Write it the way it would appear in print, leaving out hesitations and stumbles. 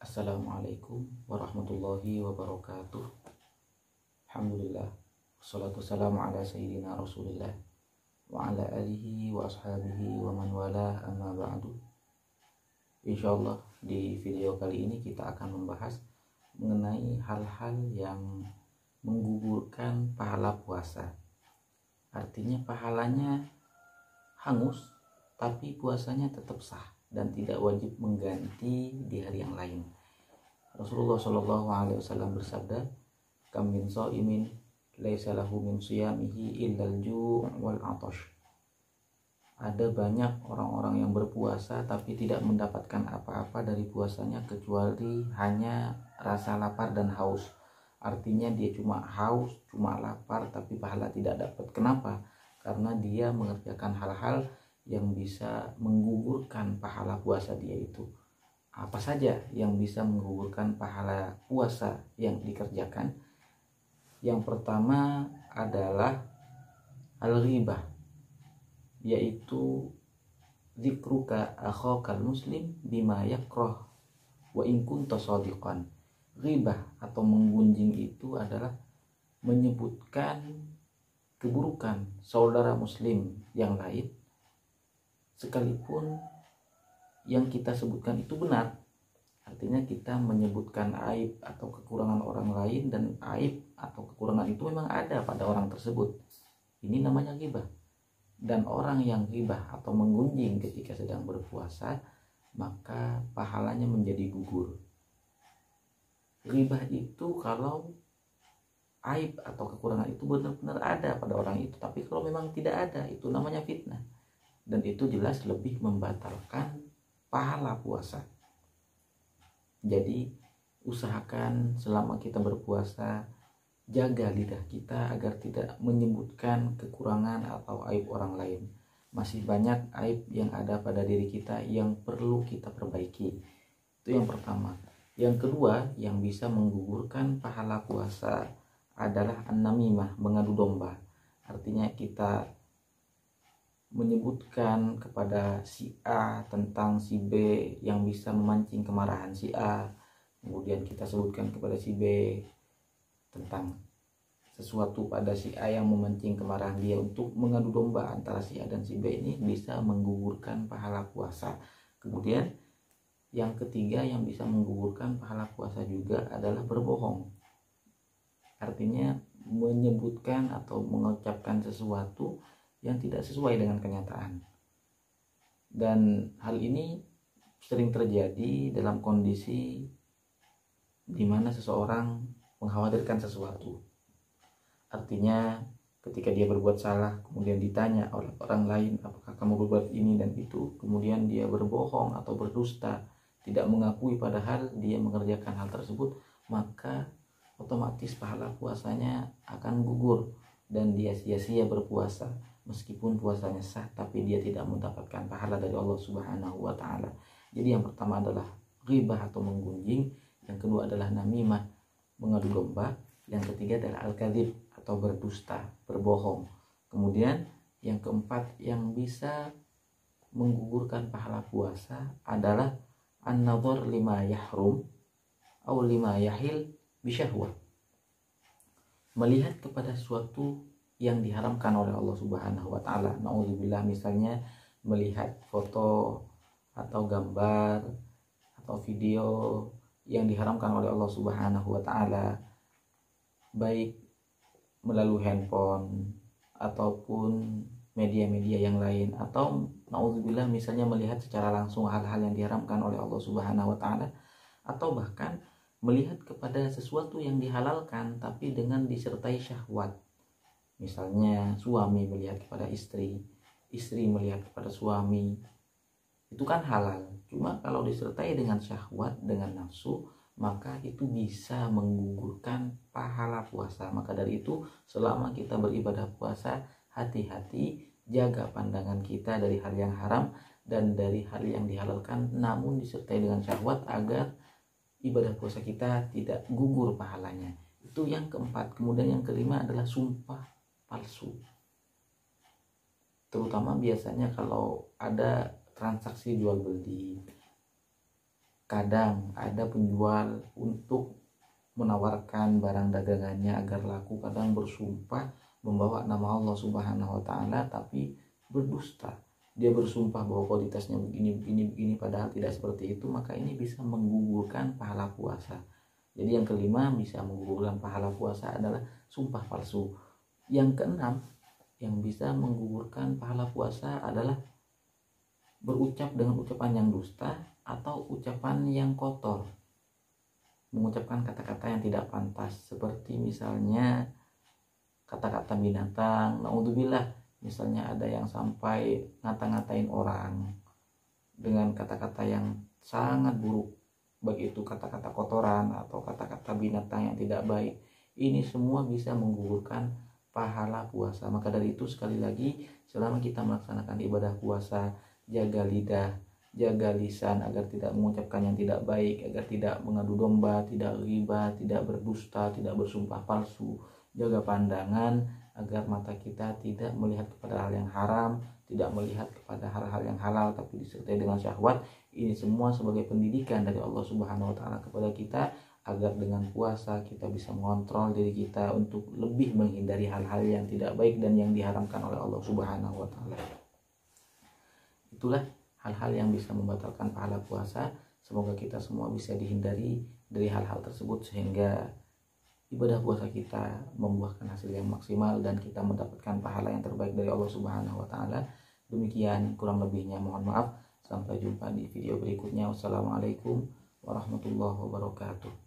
Assalamualaikum warahmatullahi wabarakatuh. Alhamdulillah, wassalatu wassalamu ala sayyidina Rasulillah wa ala alihi wa ashabihi wa man wala, amma ba'du. Insyaallah di video kali ini kita akan membahas mengenai hal-hal yang menggugurkan pahala puasa. Artinya pahalanya hangus, tapi puasanya tetap sah dan tidak wajib mengganti di hari yang lain. Rasulullah Shallallahu Alaihi Wasallam bersabda, "Kam min shaimin laisa lahu min shiyamihi illal ju' wal 'atash." Ada banyak orang-orang yang berpuasa tapi tidak mendapatkan apa-apa dari puasanya kecuali hanya rasa lapar dan haus. Artinya dia cuma haus, cuma lapar, tapi pahala tidak dapat. Kenapa? Karena dia mengerjakan hal-hal yang bisa menggugurkan pahala puasa dia itu. Apa saja yang bisa menggugurkan pahala puasa yang dikerjakan? Yang pertama adalah al-ghibah, yaitu zikruka akhakal muslim bima yakrah wa in kunta shadiqan. Ghibah atau menggunjing itu adalah menyebutkan keburukan saudara muslim yang lain sekalipun yang kita sebutkan itu benar. Artinya kita menyebutkan aib atau kekurangan orang lain, dan aib atau kekurangan itu memang ada pada orang tersebut. Ini namanya ghibah. Dan orang yang ghibah atau menggunjing ketika sedang berpuasa, maka pahalanya menjadi gugur. Ghibah itu kalau aib atau kekurangan itu benar-benar ada pada orang itu. Tapi kalau memang tidak ada, itu namanya fitnah. Dan itu jelas lebih membatalkan pahala puasa. Jadi usahakan selama kita berpuasa, jaga lidah kita agar tidak menyebutkan kekurangan atau aib orang lain. Masih banyak aib yang ada pada diri kita yang perlu kita perbaiki. Itu yang pertama. Yang kedua yang bisa menggugurkan pahala puasa adalah an-namimah, mengadu domba. Artinya kita menyebutkan kepada si A tentang si B yang bisa memancing kemarahan si A. Kemudian kita sebutkan kepada si B tentang sesuatu pada si A yang memancing kemarahan dia, untuk mengadu domba antara si A dan si B. Ini bisa menggugurkan pahala puasa. Kemudian yang ketiga yang bisa menggugurkan pahala puasa juga adalah berbohong. Artinya menyebutkan atau mengucapkan sesuatu yang tidak sesuai dengan kenyataan. Dan hal ini sering terjadi dalam kondisi di mana seseorang mengkhawatirkan sesuatu. Artinya ketika dia berbuat salah, kemudian ditanya oleh orang lain, apakah kamu berbuat ini dan itu, kemudian dia berbohong atau berdusta, tidak mengakui padahal dia mengerjakan hal tersebut, maka otomatis pahala puasanya akan gugur dan dia sia-sia berpuasa. Meskipun puasanya sah, tapi dia tidak mendapatkan pahala dari Allah Subhanahu wa Ta'ala. Jadi yang pertama adalah ghibah atau menggunjing, yang kedua adalah namimah, mengadu domba, yang ketiga adalah al-kadzib atau berdusta, berbohong. Kemudian yang keempat yang bisa menggugurkan pahala puasa adalah an-nadhar lima yahrum atau lima yahil bisyahwah, melihat kepada suatu yang diharamkan oleh Allah Subhanahu wa Ta'ala. Na'udzubillah, misalnya melihat foto atau gambar atau video yang diharamkan oleh Allah Subhanahu wa Ta'ala, baik melalui handphone ataupun media-media yang lain, atau na'udzubillah misalnya melihat secara langsung hal-hal yang diharamkan oleh Allah Subhanahu wa Ta'ala, atau bahkan melihat kepada sesuatu yang dihalalkan tapi dengan disertai syahwat. Misalnya suami melihat kepada istri, istri melihat kepada suami, itu kan halal. Cuma kalau disertai dengan syahwat, dengan nafsu, maka itu bisa menggugurkan pahala puasa. Maka dari itu selama kita beribadah puasa, hati-hati, jaga pandangan kita dari hal yang haram dan dari hal yang dihalalkan, namun disertai dengan syahwat agar ibadah puasa kita tidak gugur pahalanya. Itu yang keempat. Kemudian yang kelima adalah sumpah palsu. terutama biasanya kalau ada transaksi jual beli, kadang ada penjual untuk menawarkan barang dagangannya agar laku, kadang bersumpah membawa nama Allah Subhanahu wa taala tapi berdusta. Dia bersumpah bahwa kualitasnya begini, padahal tidak seperti itu, maka ini bisa menggugurkan pahala puasa. Jadi yang kelima bisa menggugurkan pahala puasa adalah sumpah palsu. Yang keenam yang bisa menggugurkan pahala puasa adalah berucap dengan ucapan yang dusta atau ucapan yang kotor, mengucapkan kata-kata yang tidak pantas, seperti misalnya kata-kata binatang. Naudzubillah, misalnya ada yang sampai ngata-ngatain orang dengan kata-kata yang sangat buruk, baik itu kata-kata kotoran atau kata-kata binatang yang tidak baik. Ini semua bisa menggugurkan pahala puasa. Maka dari itu, sekali lagi, selama kita melaksanakan ibadah puasa, jaga lidah, jaga lisan agar tidak mengucapkan yang tidak baik, agar tidak mengadu domba, tidak riba, tidak berdusta, tidak bersumpah palsu. Jaga pandangan agar mata kita tidak melihat kepada hal yang haram, tidak melihat kepada hal-hal yang halal tapi disertai dengan syahwat. Ini semua sebagai pendidikan dari Allah Subhanahu wa taala kepada kita, agar dengan puasa kita bisa mengontrol diri kita untuk lebih menghindari hal-hal yang tidak baik dan yang diharamkan oleh Allah Subhanahu wa taala. Itulah hal-hal yang bisa membatalkan pahala puasa. Semoga kita semua bisa dihindari dari hal-hal tersebut sehingga ibadah puasa kita membuahkan hasil yang maksimal dan kita mendapatkan pahala yang terbaik dari Allah Subhanahu wa taala. Demikian kurang lebihnya, mohon maaf. Sampai jumpa di video berikutnya. Wassalamualaikum warahmatullahi wabarakatuh.